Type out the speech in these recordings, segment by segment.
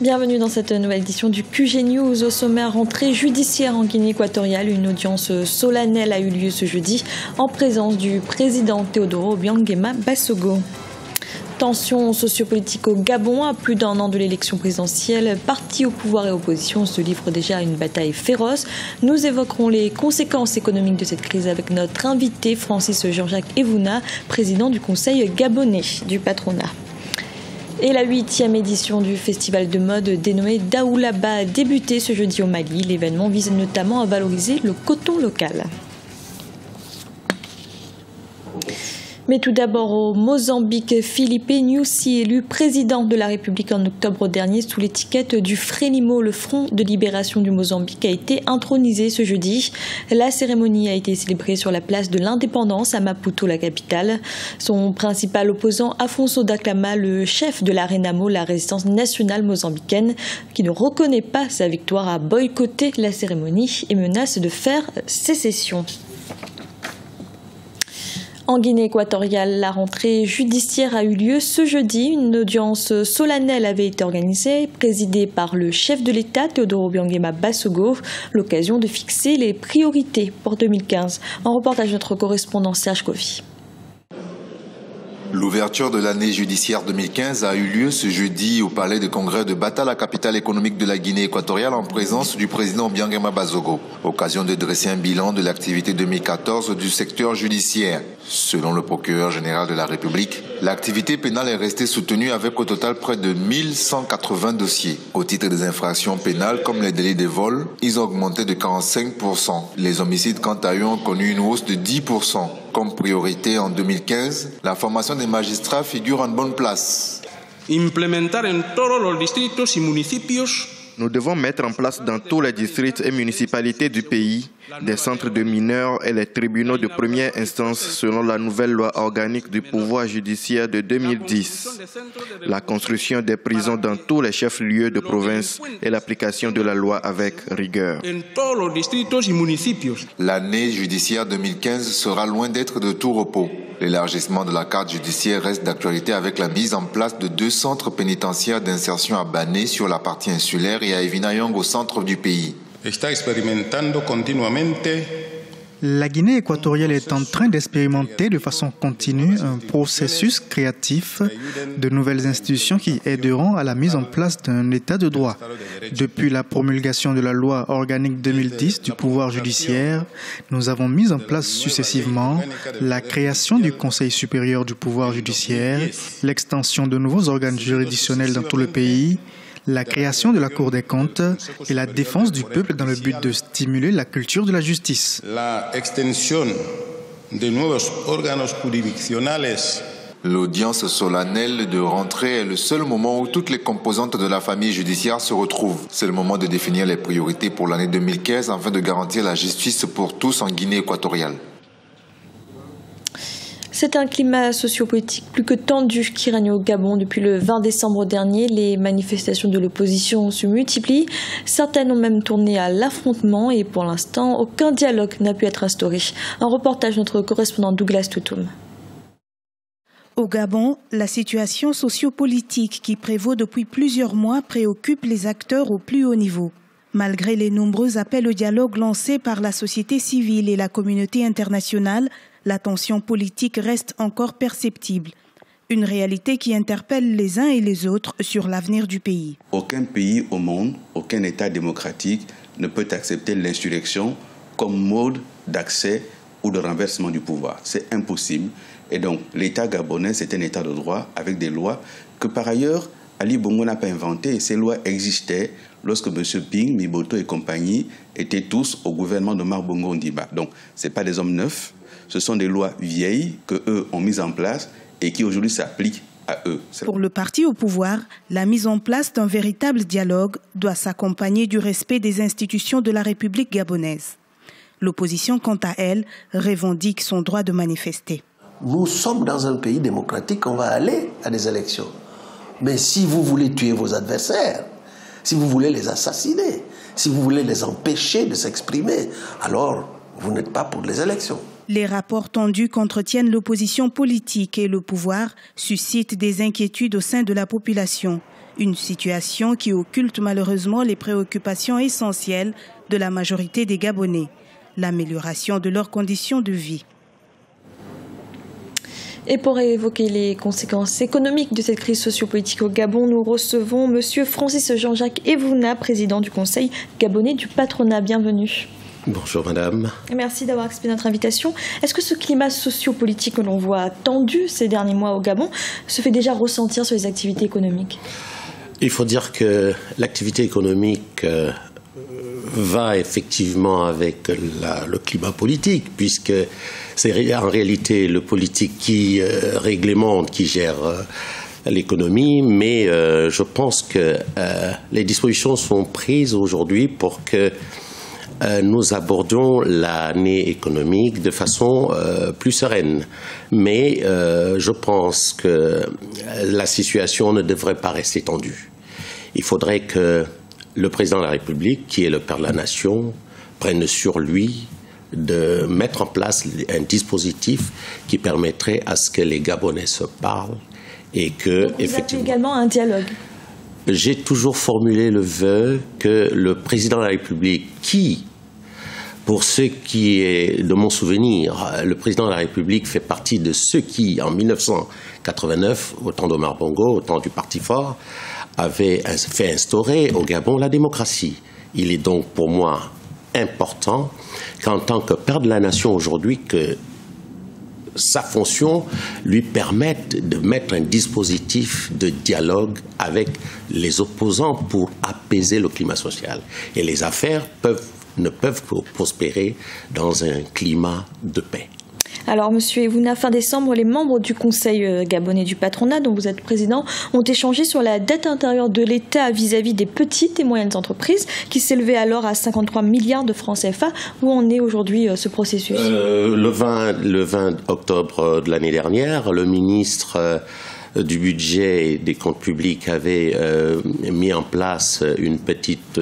Bienvenue dans cette nouvelle édition du QG News. Au sommaire, rentrée judiciaire en Guinée équatoriale. Une audience solennelle a eu lieu ce jeudi en présence du président Teodoro Obiang Nguema Basogo. Tensions sociopolitiques au Gabon. À plus d'un an de l'élection présidentielle, partis au pouvoir et opposition se livrent déjà à une bataille féroce. Nous évoquerons les conséquences économiques de cette crise avec notre invité Francis Jean-Jacques Evouna, président du Conseil gabonais du patronat. Et la 8e édition du festival de mode dénommé Daoulaba a débuté ce jeudi au Mali. L'événement vise notamment à valoriser le coton local. Mais tout d'abord au Mozambique, Filipe Nyusi, élu président de la République en octobre dernier sous l'étiquette du Frelimo, le Front de libération du Mozambique, a été intronisé ce jeudi. La cérémonie a été célébrée sur la place de l'Indépendance à Maputo, la capitale. Son principal opposant, Afonso Dhlakama, le chef de la Renamo, la résistance nationale mozambicaine, qui ne reconnaît pas sa victoire, a boycotté la cérémonie et menace de faire sécession. En Guinée équatoriale, la rentrée judiciaire a eu lieu ce jeudi. Une audience solennelle avait été organisée, présidée par le chef de l'État, Teodoro Obiang Nguema Basogo, l'occasion de fixer les priorités pour 2015. Un reportage de notre correspondant Serge Kofi. L'ouverture de l'année judiciaire 2015 a eu lieu ce jeudi au palais de congrès de Bata, la capitale économique de la Guinée équatoriale, en présence du président Obiang Nguema Basogo. Occasion de dresser un bilan de l'activité 2014 du secteur judiciaire. Selon le procureur général de la République, l'activité pénale est restée soutenue avec au total près de 1180 dossiers. Au titre des infractions pénales comme les délits de vol, ils ont augmenté de 45%. Les homicides, quant à eux, ont connu une hausse de 10%. Comme priorité en 2015, la formation des magistrats figure en bonne place. Implementar en todos los distritos y municipios. Nous devons mettre en place dans tous les districts et municipalités du pays des centres de mineurs et les tribunaux de première instance selon la nouvelle loi organique du pouvoir judiciaire de 2010. La construction des prisons dans tous les chefs-lieux de province et l'application de la loi avec rigueur. L'année judiciaire 2015 sera loin d'être de tout repos. L'élargissement de la carte judiciaire reste d'actualité avec la mise en place de 2 centres pénitentiaires d'insertion à Bané sur la partie insulaire et à Evinayong au centre du pays. La Guinée équatoriale est en train d'expérimenter de façon continue un processus créatif de nouvelles institutions qui aideront à la mise en place d'un état de droit. Depuis la promulgation de la loi organique 2010 du pouvoir judiciaire, nous avons mis en place successivement la création du Conseil supérieur du pouvoir judiciaire, l'extension de nouveaux organes juridictionnels dans tout le pays, la création de la Cour des comptes et la défense du peuple dans le but de stimuler la culture de la justice. La extensión de nuevos órganos jurisdiccionales. L'audience solennelle de rentrée est le seul moment où toutes les composantes de la famille judiciaire se retrouvent. C'est le moment de définir les priorités pour l'année 2015 afin de garantir la justice pour tous en Guinée équatoriale. C'est un climat sociopolitique plus que tendu qui règne au Gabon. Depuis le 20 décembre dernier, les manifestations de l'opposition se multiplient. Certaines ont même tourné à l'affrontement et pour l'instant, aucun dialogue n'a pu être instauré. Un reportage de notre correspondant Douglas Toutoum. Au Gabon, la situation sociopolitique qui prévaut depuis plusieurs mois préoccupe les acteurs au plus haut niveau. Malgré les nombreux appels au dialogue lancés par la société civile et la communauté internationale, la tension politique reste encore perceptible. Une réalité qui interpelle les uns et les autres sur l'avenir du pays. Aucun pays au monde, aucun État démocratique ne peut accepter l'insurrection comme mode d'accès ou de renversement du pouvoir. C'est impossible. Et donc, l'État gabonais, c'est un État de droit avec des lois que par ailleurs, Ali Bongo n'a pas inventées. Ces lois existaient lorsque M. Ping, Miboto et compagnie étaient tous au gouvernement de Omar Bongo Ondimba. Donc, ce n'est pas des hommes neufs. Ce sont des lois vieilles qu'eux ont mises en place et qui aujourd'hui s'appliquent à eux. Pour le parti au pouvoir, la mise en place d'un véritable dialogue doit s'accompagner du respect des institutions de la République gabonaise. L'opposition, quant à elle, revendique son droit de manifester. Nous sommes dans un pays démocratique, on va aller à des élections. Mais si vous voulez tuer vos adversaires, si vous voulez les assassiner, si vous voulez les empêcher de s'exprimer, alors vous n'êtes pas pour les élections. Les rapports tendus qu'entretiennent l'opposition politique et le pouvoir suscitent des inquiétudes au sein de la population. Une situation qui occulte malheureusement les préoccupations essentielles de la majorité des Gabonais, l'amélioration de leurs conditions de vie. Et pour évoquer les conséquences économiques de cette crise sociopolitique au Gabon, nous recevons M. Francis Jean-Jacques Evouna, président du Conseil gabonais du patronat. Bienvenue. Bonjour madame. Merci d'avoir accepté notre invitation. Est-ce que ce climat sociopolitique que l'on voit tendu ces derniers mois au Gabon se fait déjà ressentir sur les activités économiques? Il faut dire que l'activité économique va effectivement avec le climat politique, puisque c'est en réalité le politique qui réglemente, qui gère l'économie, mais je pense que les dispositions sont prises aujourd'hui pour que nous abordions l'année économique de façon plus sereine. Mais je pense que la situation ne devrait pas rester tendue. Il faudrait que le président de la République, qui est le père de la nation, prenne sur lui de mettre en place un dispositif qui permettrait à ce que les Gabonais se parlent et que, donc vous effectivement, appelez également un dialogue. J'ai toujours formulé le vœu que le président de la République, qui, pour ce qui est de mon souvenir, le président de la République fait partie de ceux qui, en 1989, au temps d'Omar Bongo, au temps du Parti fort, avait fait instaurer au Gabon la démocratie. Il est donc pour moi important qu'en tant que père de la nation aujourd'hui, que sa fonction lui permette de mettre un dispositif de dialogue avec les opposants pour apaiser le climat social. Et les affaires ne peuvent prospérer dans un climat de paix. Alors, Monsieur Evouna, fin décembre, les membres du Conseil gabonais du patronat, dont vous êtes président, ont échangé sur la dette intérieure de l'État vis-à-vis des petites et moyennes entreprises, qui s'élevait alors à 53 milliards de francs CFA. Où en est aujourd'hui ce processus? Le 20 octobre de l'année dernière, le ministre du budget et des comptes publics avait mis en place une petite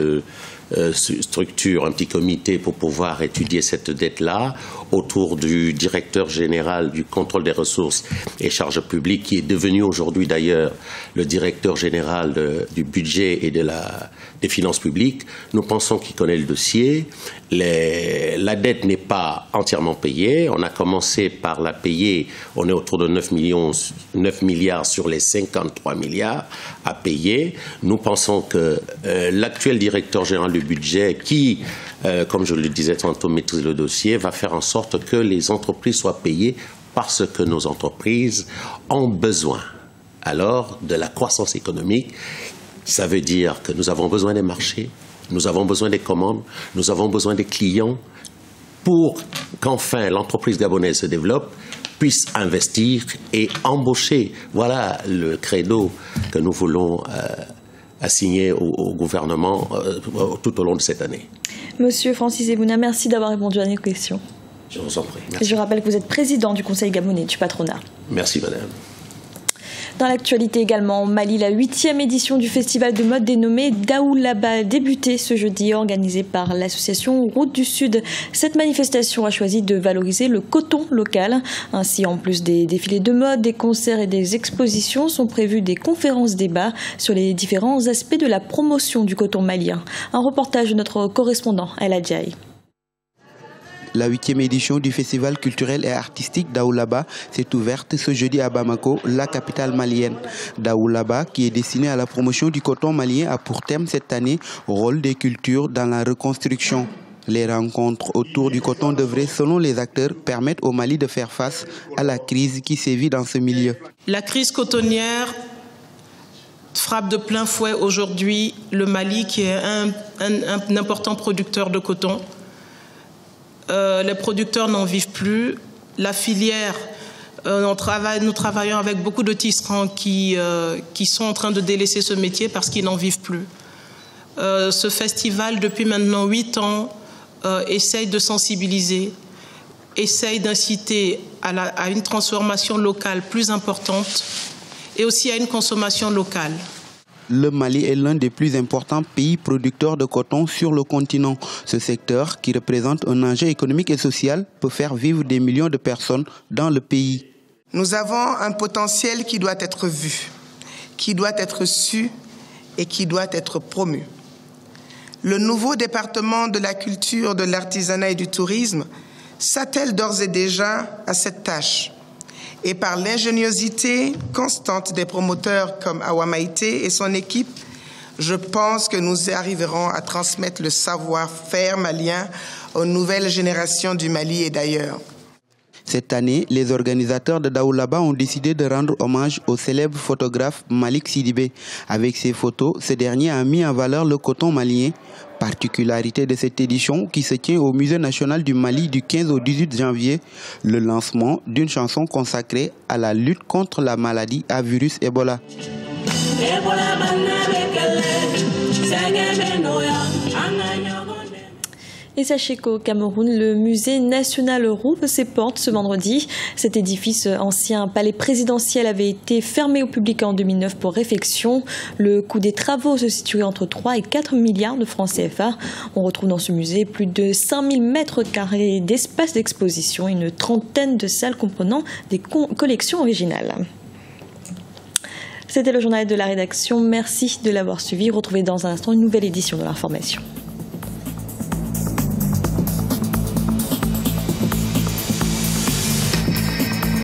structure, un petit comité pour pouvoir étudier cette dette-là autour du directeur général du contrôle des ressources et charges publiques, qui est devenu aujourd'hui d'ailleurs le directeur général du budget et des finances publiques. Nous pensons qu'il connaît le dossier. La dette n'est pas entièrement payée. On a commencé par la payer. On est autour de 9 milliards sur les 53 milliards à payer. Nous pensons que l'actuel directeur général du budget, qui, comme je le disais tantôt, maîtrise le dossier, va faire en sorte que les entreprises soient payées parce que nos entreprises ont besoin alors de la croissance économique. Ça veut dire que nous avons besoin des marchés, nous avons besoin des commandes, nous avons besoin des clients pour qu'enfin l'entreprise gabonaise se développe, puisse investir et embaucher. Voilà le credo que nous voulons assigner au gouvernement tout au long de cette année. Monsieur Francis Evouna, merci d'avoir répondu à nos questions. Je vous en prie. Merci. Je rappelle que vous êtes président du Conseil gabonais du patronat. Merci madame. Dans l'actualité également, au Mali, la 8e édition du festival de mode dénommé Daoulaba a débuté ce jeudi, organisé par l'association Route du Sud. Cette manifestation a choisi de valoriser le coton local. Ainsi, en plus des défilés de mode, des concerts et des expositions, sont prévus des conférences-débats sur les différents aspects de la promotion du coton malien. Un reportage de notre correspondant El Adjaï. La 8e édition du festival culturel et artistique Daoulaba s'est ouverte ce jeudi à Bamako, la capitale malienne. Daoulaba, qui est destiné à la promotion du coton malien, a pour thème cette année « Rôle des cultures dans la reconstruction ». Les rencontres autour du coton devraient, selon les acteurs, permettre au Mali de faire face à la crise qui sévit dans ce milieu. La crise cotonnière frappe de plein fouet aujourd'hui le Mali, qui est un important producteur de coton. Les producteurs n'en vivent plus. La filière, nous travaillons avec beaucoup de tisserands qui sont en train de délaisser ce métier parce qu'ils n'en vivent plus. Ce festival, depuis maintenant 8 ans, essaye de sensibiliser, essaye d'inciter à une transformation locale plus importante et aussi à une consommation locale. Le Mali est l'un des plus importants pays producteurs de coton sur le continent. Ce secteur, qui représente un enjeu économique et social, peut faire vivre des millions de personnes dans le pays. Nous avons un potentiel qui doit être vu, qui doit être su et qui doit être promu. Le nouveau département de la culture, de l'artisanat et du tourisme s'attelle d'ores et déjà à cette tâche. Et par l'ingéniosité constante des promoteurs comme Awa Maïté et son équipe, je pense que nous arriverons à transmettre le savoir-faire malien aux nouvelles générations du Mali et d'ailleurs. Cette année, les organisateurs de Daoulaba ont décidé de rendre hommage au célèbre photographe Malik Sidibé. Avec ses photos, ce dernier a mis en valeur le coton malien. Particularité de cette édition qui se tient au Musée national du Mali du 15 au 18 janvier, le lancement d'une chanson consacrée à la lutte contre la maladie à virus Ebola. Et sachez qu'au Cameroun, le musée national rouvre ses portes ce vendredi. Cet édifice ancien palais présidentiel avait été fermé au public en 2009 pour réfection. Le coût des travaux se situait entre 3 et 4 milliards de francs CFA. On retrouve dans ce musée plus de 5000 mètres carrés d'espace d'exposition et une trentaine de salles comprenant des collections originales. C'était le journal de la rédaction. Merci de l'avoir suivi. Retrouvez dans un instant une nouvelle édition de l'information.